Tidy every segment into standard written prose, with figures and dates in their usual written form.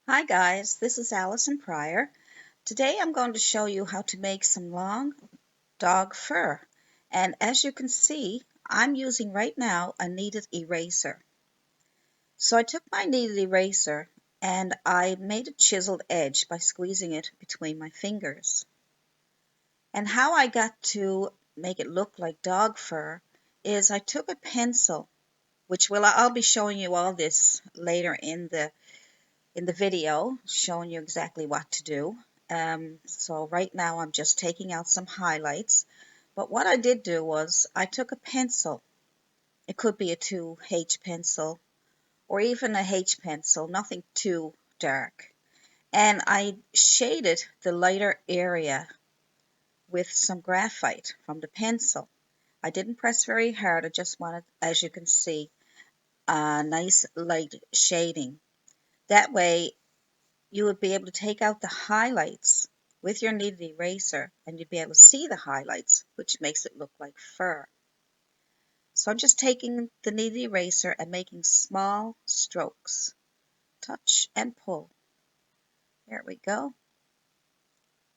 Hi guys, this is Allison Prior. Today I'm going to show you how to make some long dog fur. And as you can see, I'm using right now a kneaded eraser. So I took my kneaded eraser and I made a chiseled edge by squeezing it between my fingers. And how I got to make it look like dog fur is I took a pencil, which I'll be showing you all this later in the video, showing you exactly what to do. So right now I'm just taking out some highlights. But what I did do was I took a pencil. It could be a 2H pencil or even a H pencil, nothing too dark. And I shaded the lighter area with some graphite from the pencil. I didn't press very hard. I just wanted, as you can see, a nice light shading. That way you would be able to take out the highlights with your kneaded eraser and you'd be able to see the highlights, which makes it look like fur. So I'm just taking the kneaded eraser and making small strokes. Touch and pull. There we go.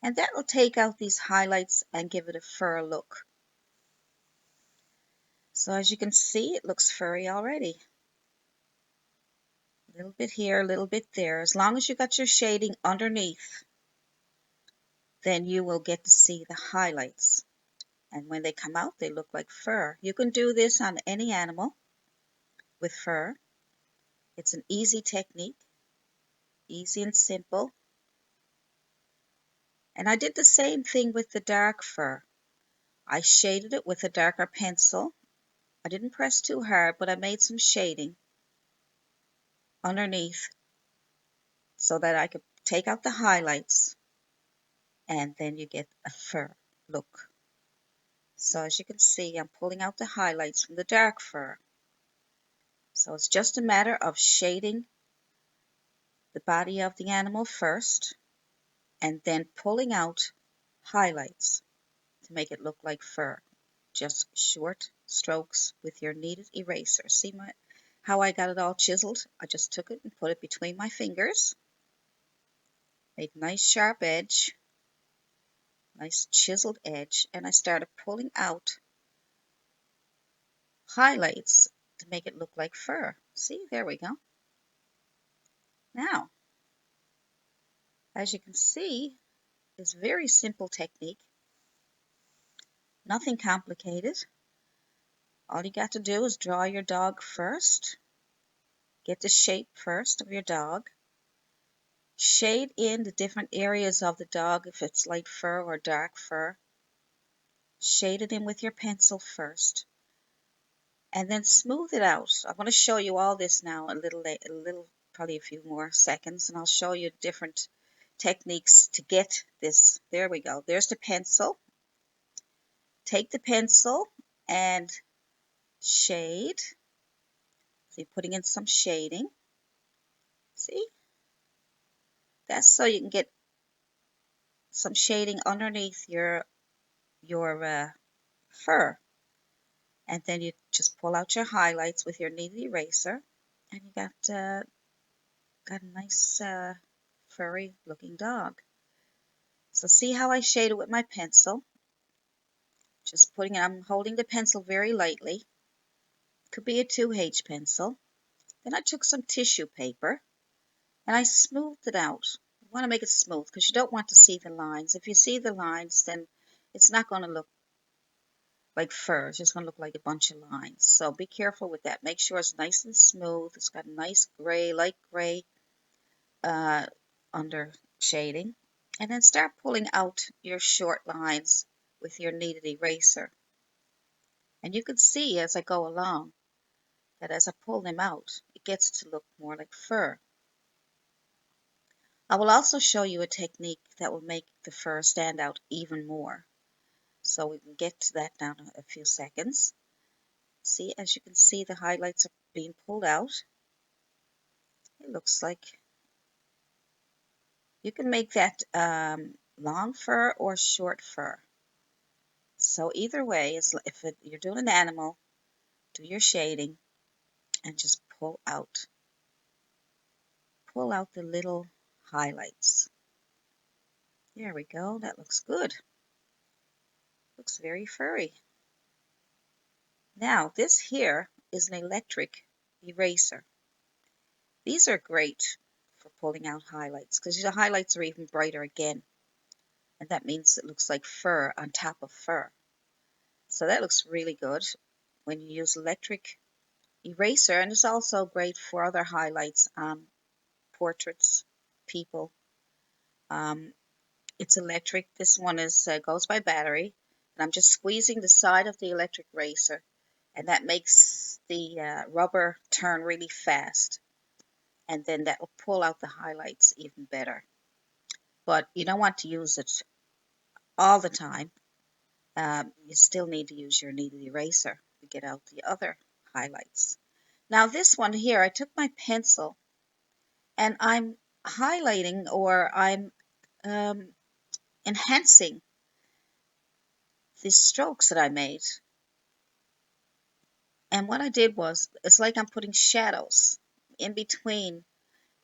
And that will take out these highlights and give it a fur look. So as you can see, it looks furry already. A little bit here, a little bit there. As long as you got your shading underneath, then you will get to see the highlights. And when they come out, they look like fur. You can do this on any animal with fur. It's an easy technique, easy and simple. And I did the same thing with the dark fur. I shaded it with a darker pencil. I didn't press too hard, but I made some shading underneath so that I could take out the highlights and then you get a fur look. So as you can see, I'm pulling out the highlights from the dark fur. So it's just a matter of shading the body of the animal first and then pulling out highlights to make it look like fur. Just short strokes with your kneaded eraser. See how I got it all chiseled? I just took it and put it between my fingers. Made a nice sharp edge, nice chiseled edge, and I started pulling out highlights to make it look like fur. See, there we go. Now, as you can see, it's a very simple technique. Nothing complicated. All you got to do is draw your dog first. Get the shape first of your dog. Shade in the different areas of the dog if it's light fur or dark fur. Shade it in with your pencil first. And then smooth it out. I'm going to show you all this now probably a few more seconds, and I'll show you different techniques to get this. There we go. There's the pencil. Take the pencil and shade. So you're putting in some shading. See? That's so you can get some shading underneath your fur. And then you just pull out your highlights with your kneaded eraser, and you got a nice furry looking dog. So see how I shaded with my pencil? I'm holding the pencil very lightly. Could be a 2H pencil. Then I took some tissue paper and I smoothed it out. You want to make it smooth because you don't want to see the lines. If you see the lines, then it's not going to look like fur. It's just going to look like a bunch of lines. So be careful with that. Make sure it's nice and smooth. It's got a nice gray, light gray under shading. And then start pulling out your short lines with your kneaded eraser. And you can see as I go along that as I pull them out, it gets to look more like fur. I will also show you a technique that will make the fur stand out even more. So we can get to that now in a few seconds. See, as you can see, the highlights are being pulled out. It looks like you can make that long fur or short fur. So either way, if you're doing an animal, do your shading and just pull out the little highlights. There we go. That looks good. Looks very furry. Now, this here is an electric eraser. These are great for pulling out highlights because the highlights are even brighter again. And that means it looks like fur on top of fur. So that looks really good when you use electric eraser. And it's also great for other highlights on portraits, people. It's electric. This one is goes by battery. And I'm just squeezing the side of the electric eraser. And that makes the rubber turn really fast. And then that will pull out the highlights even better. But you don't want to use it all the time. You still need to use your kneaded eraser to get out the other highlights. Now this one here, I took my pencil and I'm highlighting, or I'm enhancing the strokes that I made. And what I did was, it's like I'm putting shadows in between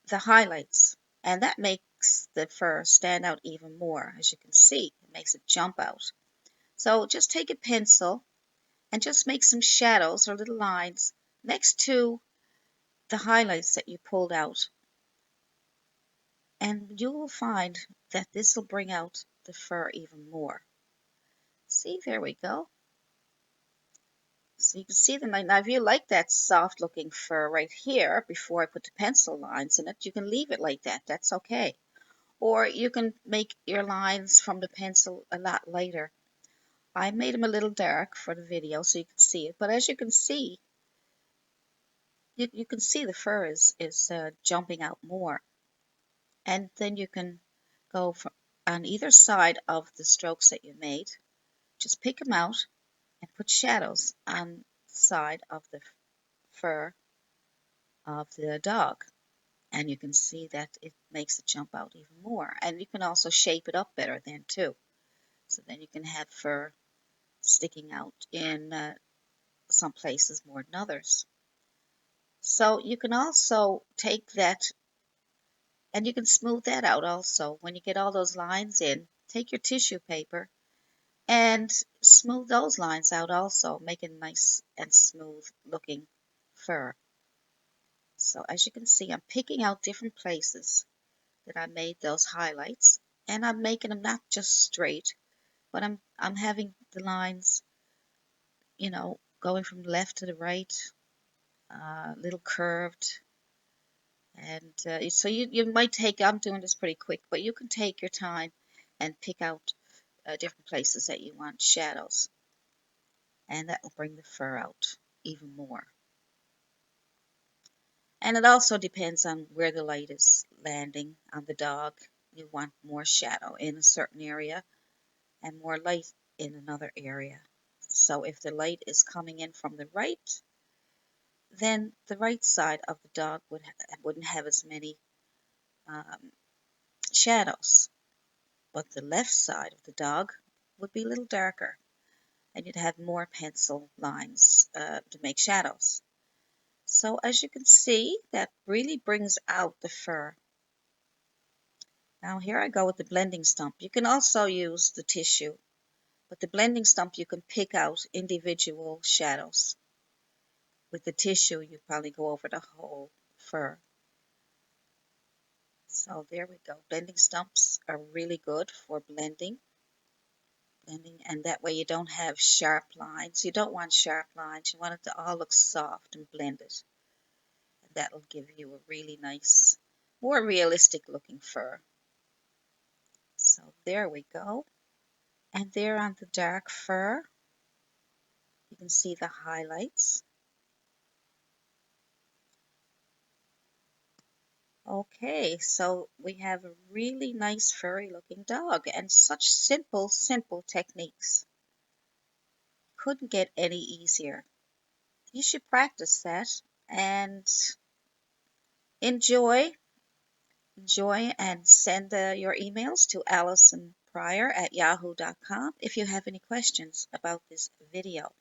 the highlights. And that makes the fur stand out even more. As you can see, it makes it jump out. So just take a pencil and just make some shadows or little lines next to the highlights that you pulled out. And you will find that this will bring out the fur even more. See, there we go. So you can see them. Now, if you like that soft looking fur right here, before I put the pencil lines in it, you can leave it like that. That's okay. Or you can make your lines from the pencil a lot lighter. I made them a little dark for the video so you can see it. But as you can see, you can see the fur is jumping out more. And then you can go on either side of the strokes that you made. Just pick them out and put shadows on the side of the fur of the dog. And you can see that it makes it jump out even more. And you can also shape it up better then too. So then you can have fur sticking out in some places more than others. So you can also take that and you can smooth that out also. When you get all those lines in, take your tissue paper and smooth those lines out also, make it nice and smooth looking fur. So as you can see, I'm picking out different places that I made those highlights, and I'm making them not just straight, but I'm having the lines, going from left to the right, a little curved. And so you might take, I'm doing this pretty quick, but you can take your time and pick out different places that you want shadows. And that will bring the fur out even more. And it also depends on where the light is landing on the dog. You want more shadow in a certain area and more light in another area. So if the light is coming in from the right, then the right side of the dog wouldn't have as many shadows. But the left side of the dog would be a little darker, and you'd have more pencil lines to make shadows. So as you can see, that really brings out the fur. Now here I go with the blending stump. You can also use the tissue, but the blending stump you can pick out individual shadows. With the tissue, you probably go over the whole fur. So there we go. Blending stumps are really good for blending, and that way you don't have sharp lines. You don't want sharp lines. You want it to all look soft and blended. And that'll give you a really nice, more realistic looking fur. So there we go. And there on the dark fur, you can see the highlights. Okay, so we have a really nice furry looking dog, and such simple techniques. Couldn't get any easier. You should practice that and enjoy and send your emails to Allison Prior at yahoo.com if you have any questions about this video.